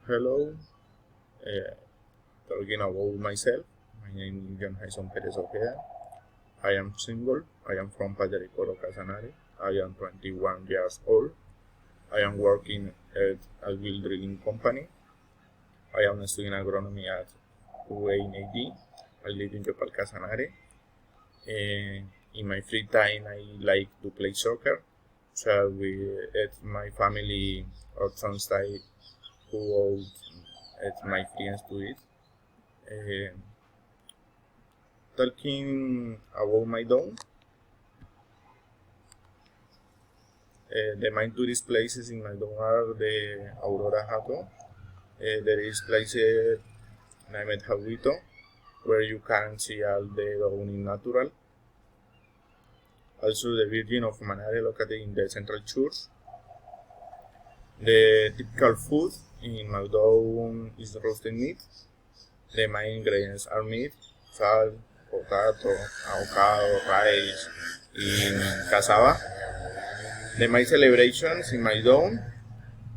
Hello, uh, talking about myself. My name is John Jason Perez Ojeda. I am single. I am from Pajaricoro, Casanare. I am 21 years old. I am working at a wheel drilling company. I am studying agronomy at UANAD. I live in Yopal, Casanare. In my free time, I like to play soccer. So at my family or sometimes who out at my friends to it. Uh, Talking about my town, the main tourist places in my town are the Aurora Hato. There is place named Jauito where you can see all the town in natural. Also the Virgin of Manare located in the central church. The typical food in my town is roasted meat. The main ingredients are meat, salt, potato, avocado, rice, and cassava. The main celebrations in my town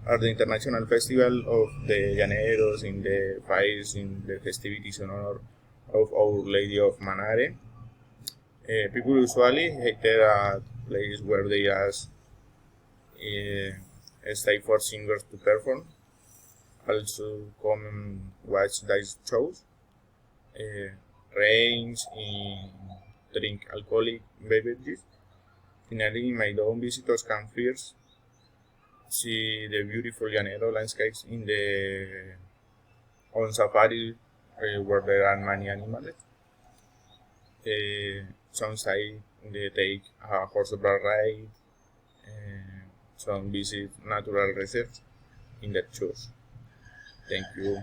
are the International Festival of the Llaneros, in the fires, in the festivities in honor of Our Lady of Manare. People usually hate a place where they just stay for singers to perform. Also come and watch these shows, uh, range, and drink alcoholic beverages. Finally, my own visitors can first see the beautiful Llanero landscapes in the on safari where there are many animals. Some side they take a horseback ride, some visit natural reserves in the church. Thank you.